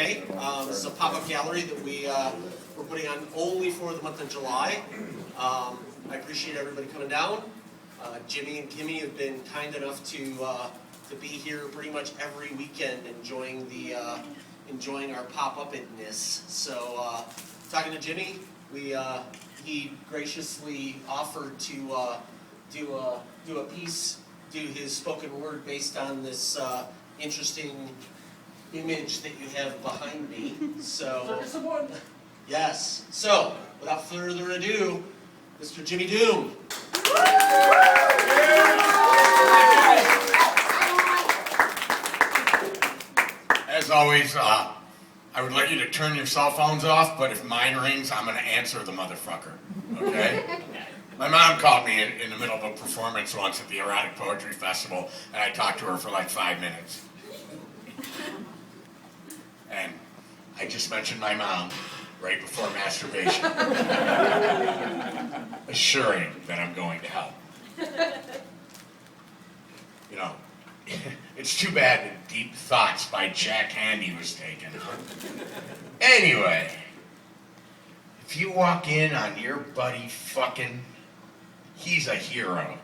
today. This is a pop-up gallery that we're putting on only for the month of July. I appreciate everybody coming down. Jimmy and Kimmy have been kind enough to be here pretty much every weekend, enjoying our pop-up-ness. So, talking to Jimmy, he graciously offered to do a piece, do his spoken word based on this interesting image that you have behind me. So, yes. So, without further ado, Mr. Jimmy Doom. As always, I would like you to turn your cell phones off, but if mine rings, I'm going to answer the motherfucker, okay? My mom called me in the middle of a performance once at the Erotic Poetry Festival, and I talked to her for like 5 minutes. And I just mentioned my mom right before masturbation, assuring that I'm going to help. You know, it's too bad that Deep Thoughts by Jack Handy was taken. Anyway, if you walk in on your buddy fucking, he's a hero.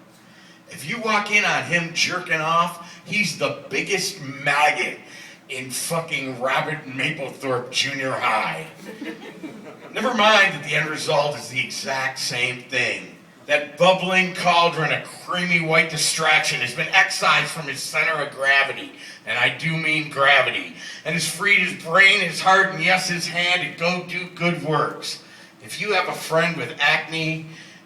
If you walk in on him jerking off, he's the biggest maggot in fucking Robert Mapplethorpe Junior High. Never mind that the end result is the exact same thing. That bubbling cauldron of creamy white distraction has been excised from his center of gravity, and I do mean gravity, and has freed his brain, his heart, and yes, his hand to go do good works. If you have a friend with acne,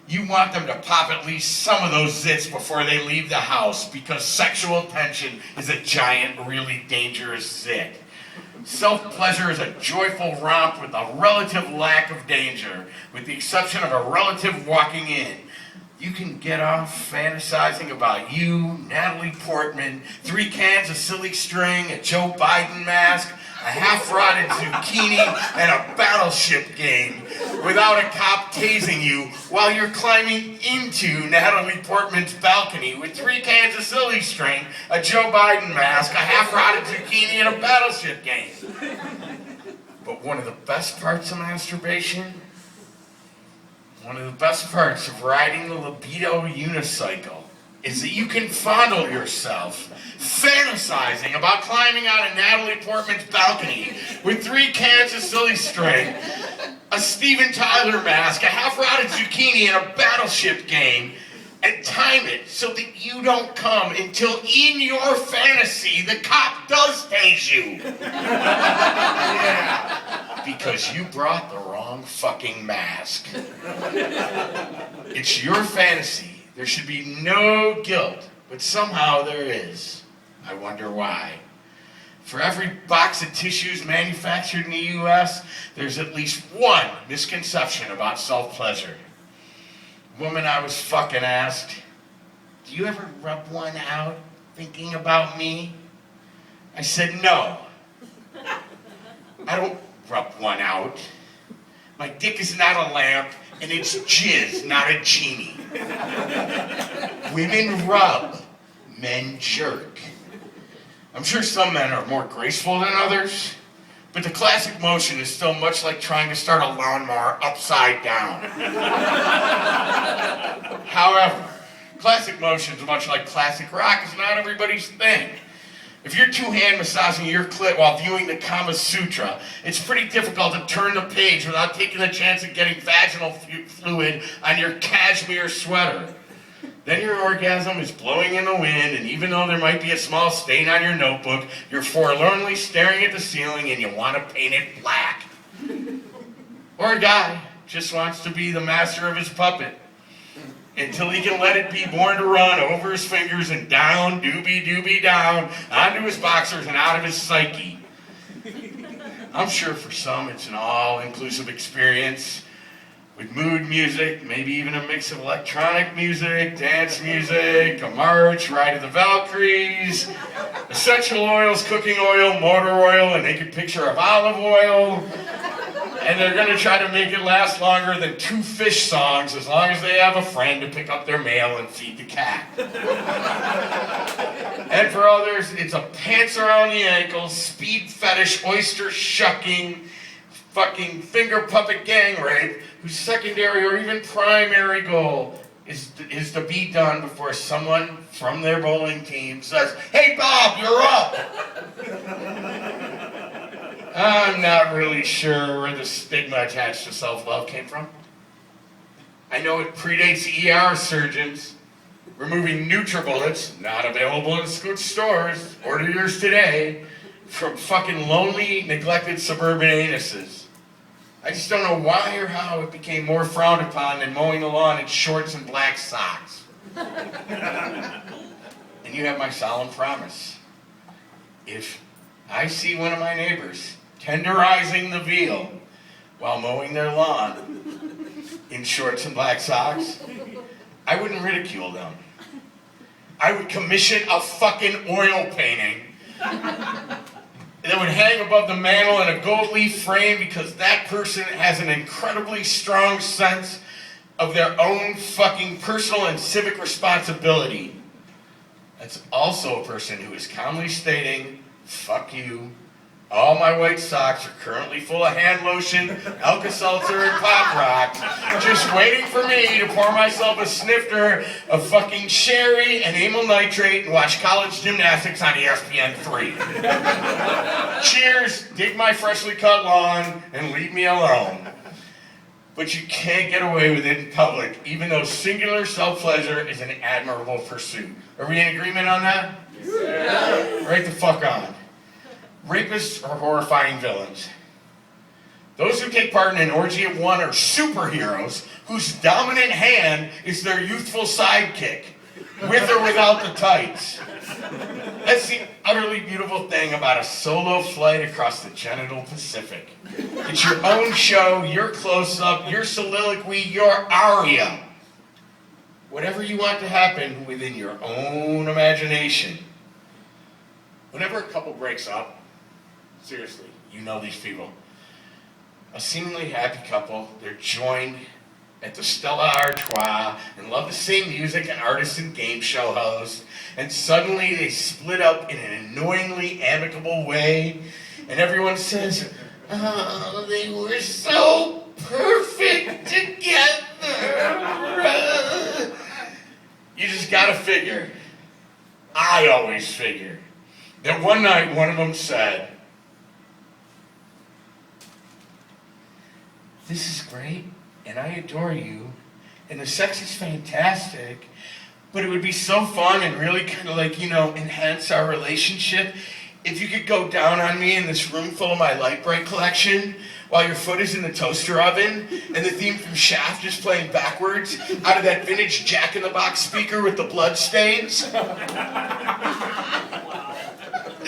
you want them to pop at least some of those zits before they leave the house, because sexual tension is a giant, really dangerous zit. Self-pleasure is a joyful romp with a relative lack of danger, with the exception of a relative walking in. You can get off fantasizing about you, Natalie Portman, 3 cans of silly string, a Joe Biden mask, a half-rotted zucchini, and a battleship game without a cop tasing you while you're climbing into Natalie Portman's balcony with 3 cans of silly string, a Joe Biden mask, a half-rotted zucchini, and a battleship game. But one of the best parts of masturbation, one of the best parts of riding the libido unicycle, is that you can fondle yourself, fantasizing about climbing out of Natalie Portman's balcony with 3 cans of silly string, a Steven Tyler mask, a half-rotted zucchini, and a battleship game, and time it so that you don't come until in your fantasy the cop does tase you. Yeah, because you brought the wrong fucking mask. It's your fantasy. There should be no guilt, but somehow there is. I wonder why. For every box of tissues manufactured in the U.S., there's at least one misconception about self-pleasure. Woman I was fucking asked, "Do you ever rub one out thinking about me?" I said, "No. I don't rub one out. My dick is not a lamp, and it's jizz, not a genie. Women rub, men jerk." I'm sure some men are more graceful than others, but the classic motion is still much like trying to start a lawnmower upside down. However, classic motion is much like classic rock, is not everybody's thing. If you're two-hand massaging your clit while viewing the Kama Sutra, it's pretty difficult to turn the page without taking the chance of getting vaginal fluid on your cashmere sweater. Then your orgasm is blowing in the wind, and even though there might be a small stain on your notebook, you're forlornly staring at the ceiling and you want to paint it black. Or a guy just wants to be the master of his puppet until he can let it be born to run over his fingers and down, doobie down, onto his boxers and out of his psyche. I'm sure for some it's an all-inclusive experience with mood music, maybe even a mix of electronic music, dance music, a march, Ride of the Valkyries, essential oils, cooking oil, motor oil, a naked picture of olive oil, And they're going to try to make it last longer than 2 Fish songs as long as they have a friend to pick up their mail and feed the cat. And for others, it's a pants around the ankles, speed fetish, oyster shucking, fucking finger puppet gang rape, whose secondary or even primary goal is to be done before someone from their bowling team says, "Hey Bob, you're up!" I'm not really sure where the stigma attached to self-love came from. I know it predates ER surgeons removing NutriBullets, not available in stores, order yours today, from fucking lonely, neglected suburban anuses. I just don't know why or how it became more frowned upon than mowing the lawn in shorts and black socks. And you have my solemn promise. If I see one of my neighbors tenderizing the veal while mowing their lawn in shorts and black socks, I wouldn't ridicule them. I would commission a fucking oil painting that would hang above the mantel in a gold leaf frame because that person has an incredibly strong sense of their own fucking personal and civic responsibility. That's also a person who is calmly stating, "Fuck you. All my white socks are currently full of hand lotion, Alka-Seltzer, and Pop Rock, just waiting for me to pour myself a snifter of fucking sherry and amyl nitrate and watch college gymnastics on ESPN3. Cheers, dig my freshly cut lawn, and leave me alone." But you can't get away with it in public, even though singular self-pleasure is an admirable pursuit. Are we in agreement on that? Yeah. Right the fuck on. Rapists are horrifying villains. Those who take part in an orgy of one are superheroes whose dominant hand is their youthful sidekick, with or without the tights. That's the utterly beautiful thing about a solo flight across the genital Pacific. It's your own show, your close-up, your soliloquy, your aria. Whatever you want to happen within your own imagination. Whenever a couple breaks up, seriously, you know these people. A seemingly happy couple, they're joined at the Stella Artois and love the same music and artists and game show hosts, and suddenly they split up in an annoyingly amicable way, and everyone says, "Oh, they were so perfect together." You just gotta figure, I always figure, that one night one of them said, "This is great, and I adore you, and the sex is fantastic, but it would be so fun and really kind of like, enhance our relationship if you could go down on me in this room full of my light bright collection while your foot is in the toaster oven and the theme from Shaft is playing backwards out of that vintage Jack in the Box speaker with the blood stains.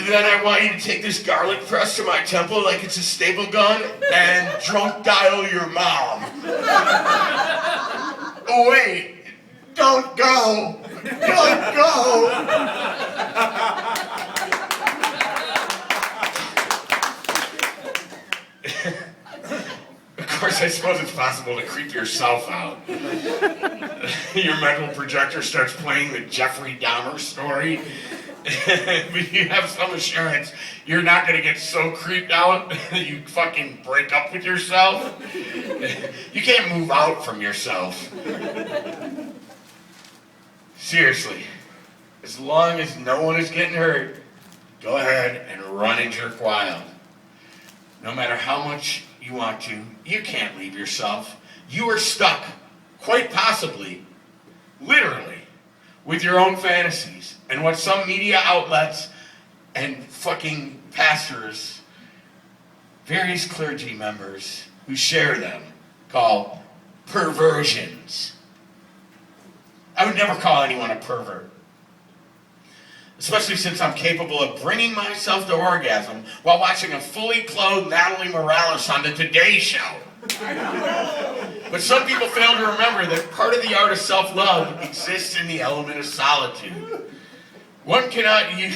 Then I want you to take this garlic press to my temple like it's a staple gun and drunk dial your mom." Oh wait, don't go, don't go. Of course, I suppose it's possible to creep yourself out. Your mental projector starts playing the Jeffrey Dahmer story. But you have some assurance you're not going to get so creeped out that you fucking break up with yourself. You can't move out from yourself. Seriously, as long as no one is getting hurt, go ahead and run and jerk wild. No matter how much you want to, you can't leave yourself. You are stuck, quite possibly, literally, with your own fantasies and what some media outlets and fucking pastors, various clergy members who share them, call perversions. I would never call anyone a pervert, especially since I'm capable of bringing myself to orgasm while watching a fully clothed Natalie Morales on the Today Show. But some people fail to remember that part of the art of self-love exists in the element of solitude. One cannot use...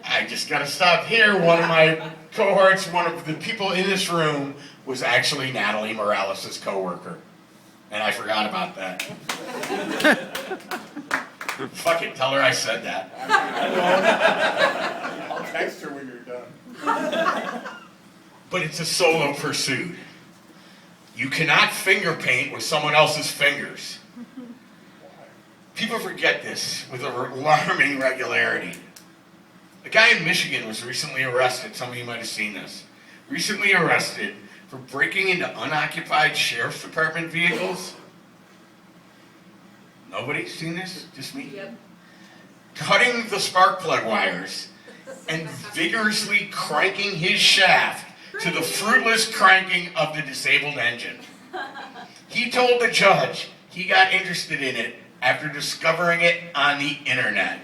I just gotta stop here. One of my cohorts, one of the people in this room was actually Natalie Morales' coworker. And I forgot about that. Fuck it, tell her I said that. I'll text her when you're done. But it's a solo pursuit. You cannot finger paint with someone else's fingers. People forget this with alarming regularity. A guy in Michigan was recently arrested, some of you might have seen this, recently arrested for breaking into unoccupied sheriff's department vehicles. Nobody's seen this? Just me? Yep. Cutting the spark plug wires and vigorously cranking his shaft to the fruitless cranking of the disabled engine. He told the judge he got interested in it after discovering it on the internet.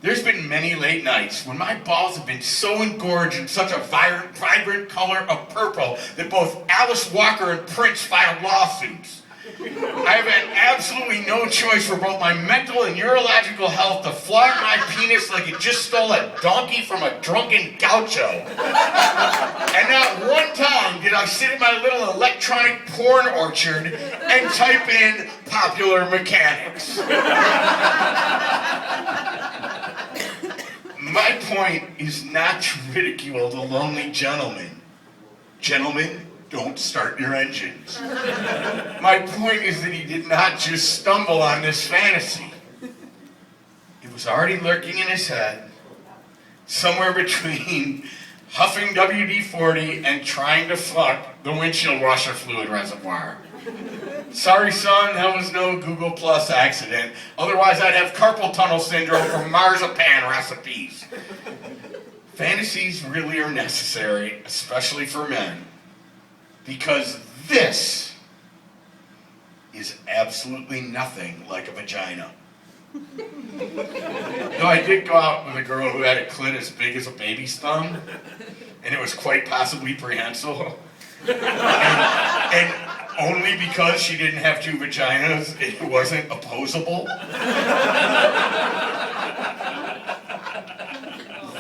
There's been many late nights when my balls have been so engorged in such a vibrant color of purple that both Alice Walker and Prince filed lawsuits. I have had absolutely no choice for both my mental and neurological health to flog my penis like it just stole a donkey from a drunken gaucho. And not one time did I sit in my little electronic porn orchard and type in popular mechanics. My point is not to ridicule the lonely gentleman. Gentlemen, don't start your engines. My point is that he did not just stumble on this fantasy. It was already lurking in his head, somewhere between huffing WD-40 and trying to fuck the windshield washer fluid reservoir. Sorry, son, that was no Google Plus accident. Otherwise, I'd have carpal tunnel syndrome from marzipan recipes. Fantasies really are necessary, especially for men, because this is absolutely nothing like a vagina. No, I did go out with a girl who had a clit as big as a baby's thumb, and it was quite possibly prehensile. And only because she didn't have two vaginas, it wasn't opposable.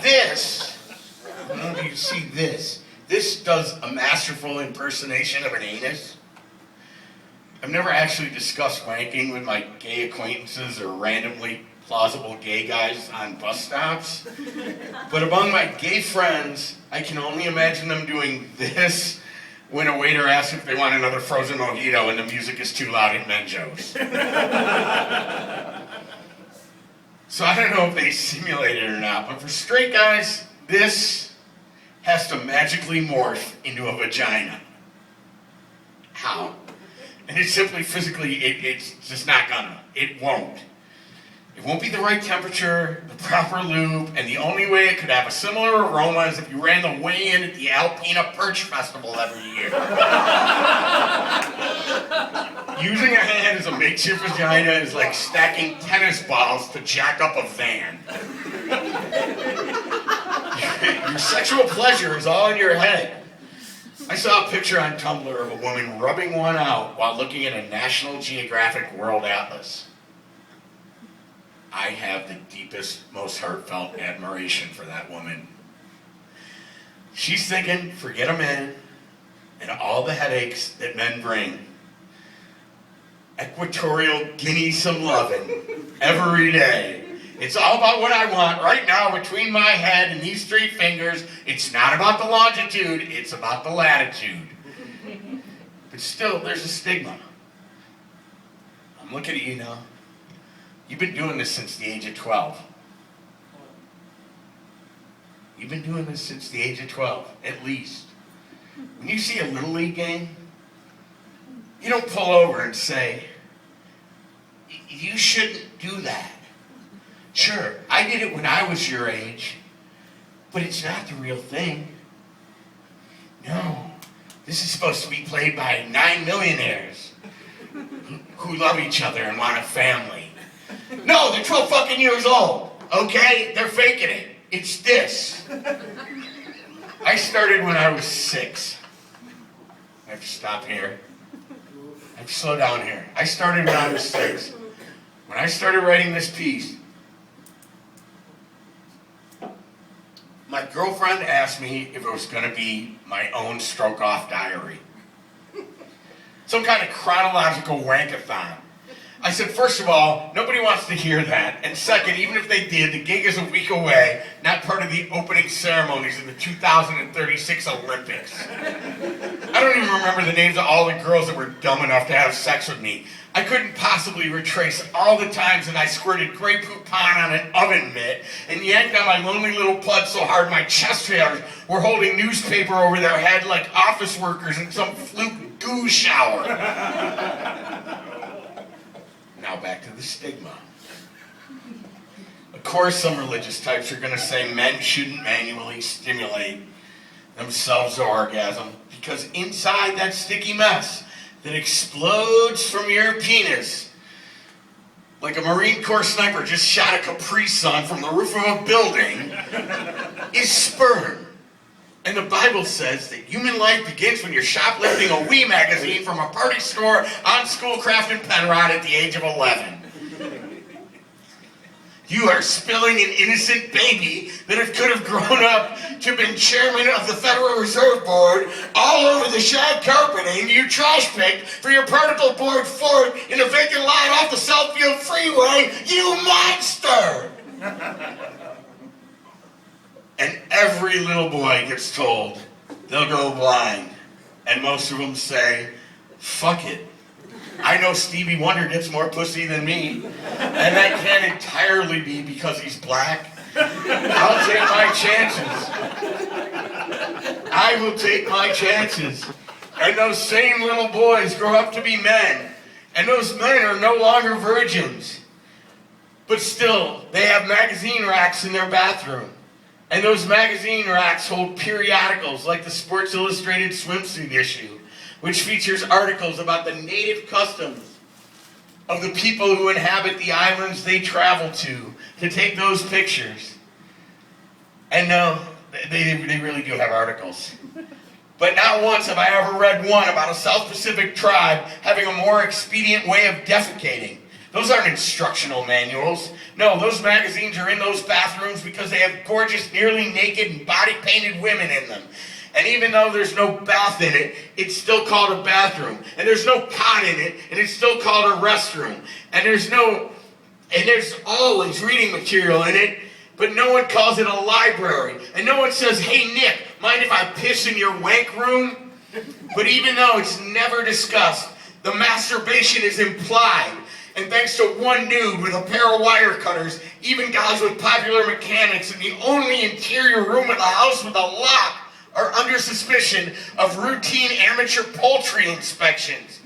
This, I don't know if you see this. This does a masterful impersonation of an anus. I've never actually discussed wanking with my gay acquaintances or randomly plausible gay guys on bus stops. But among my gay friends, I can only imagine them doing this when a waiter asks if they want another frozen mojito and the music is too loud in Menjo's. So I don't know if they simulate it or not, but for straight guys, this has to magically morph into a vagina. How? And it's simply physically, it's just not gonna. It won't. It won't be the right temperature, the proper lube, and the only way it could have a similar aroma is if you ran the weigh-in at the Alpina Perch Festival every year. Using a hand as a makeshift vagina is like stacking tennis balls to jack up a van. Your sexual pleasure is all in your head. I saw a picture on Tumblr of a woman rubbing one out while looking at a National Geographic World Atlas. I have the deepest, most heartfelt admiration for that woman. She's thinking, forget a man and all the headaches that men bring. Equatorial Guinea some lovin' every day. It's all about what I want right now between my head and these 3 fingers. It's not about the longitude, it's about the latitude. But still, there's a stigma. I'm looking at you now. You've been doing this since the age of 12. You've been doing this since the age of 12, at least. When you see a Little League game, you don't pull over and say, you shouldn't do that. Sure, I did it when I was your age, but it's not the real thing. No, this is supposed to be played by 9 millionaires who love each other and want a family. No, they're 12 fucking years old, okay? They're faking it. It's this. I started when I was 6. I have to stop here. I have to slow down here. I started when I was 6. When I started writing this piece, My girlfriend asked me if it was going to be my own stroke-off diary. Some kind of chronological wankathon. I said, first of all, nobody wants to hear that. And second, even if they did, the gig is a week away, not part of the opening ceremonies of the 2036 Olympics. I don't even remember the names of all the girls that were dumb enough to have sex with me. I couldn't possibly retrace all the times that I squirted Grey Poupon on an oven mitt and yanked on my lonely little pud so hard my chest hairs were holding newspaper over their head like office workers in some fluke goo shower. Now back to the stigma. Of course some religious types are going to say men shouldn't manually stimulate themselves to orgasm because inside that sticky mess that explodes from your penis like a Marine Corps sniper just shot a Capri Sun from the roof of a building is sperm. And the Bible says that human life begins when you're shoplifting a Wii magazine from a party store on Schoolcraft in Penrod at the age of 11. You are spilling an innocent baby that could have grown up to have been chairman of the Federal Reserve Board all over the shag carpeting you trash picked for your particle board fort in a vacant lot off the Southfield Freeway, you monster! And every little boy gets told they'll go blind. And most of them say, fuck it. I know Stevie Wonder gets more pussy than me. And that can't entirely be because he's black. I'll take my chances. I will take my chances. And those same little boys grow up to be men. And those men are no longer virgins. But still, they have magazine racks in their bathroom. And those magazine racks hold periodicals like the Sports Illustrated swimsuit issue, which features articles about the native customs of the people who inhabit the islands they travel to take those pictures. And no, they really do have articles. But not once have I ever read one about a South Pacific tribe having a more expedient way of defecating. Those aren't instructional manuals. No, those magazines are in those bathrooms because they have gorgeous, nearly naked and body-painted women in them. And even though there's no bath in it, it's still called a bathroom. And there's no cot in it, and it's still called a restroom. And there's always reading material in it, but no one calls it a library. And no one says, hey Nick, mind if I piss in your wank room? But even though it's never discussed, the masturbation is implied. And thanks to one dude with a pair of wire cutters, even guys with popular mechanics in the only interior room in the house with a lock are under suspicion of routine amateur poultry inspections.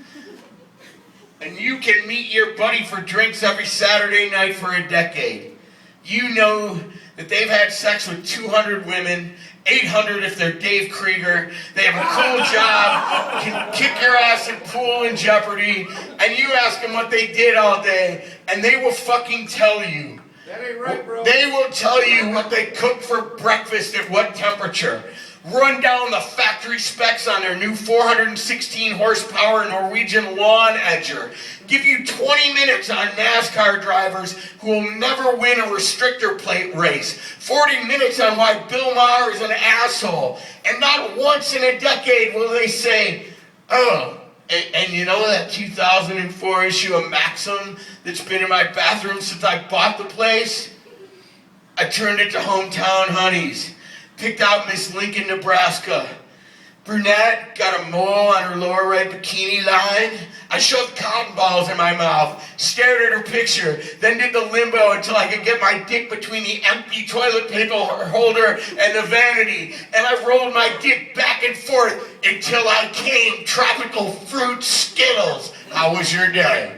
And you can meet your buddy for drinks every Saturday night for a decade. You know that they've had sex with 200 women, 800 if they're Dave Krieger, they have a cool job, can kick your ass in Pool and Jeopardy, and you ask them what they did all day, and they will fucking tell you. That ain't right, bro. They will tell you what they cooked for breakfast at what temperature. Run down the factory specs on their new 416 horsepower Norwegian lawn edger. Give you 20 minutes on NASCAR drivers who will never win a restrictor plate race. 40 minutes on why Bill Maher is an asshole. And not once in a decade will they say, oh, and you know that 2004 issue of Maxim that's been in my bathroom since I bought the place? I turned it to Hometown Honeys. Picked out Miss Lincoln, Nebraska. Brunette, got a mole on her lower right bikini line. I shoved cotton balls in my mouth, stared at her picture, then did the limbo until I could get my dick between the empty toilet paper holder and the vanity. And I rolled my dick back and forth until I came tropical fruit Skittles. How was your day?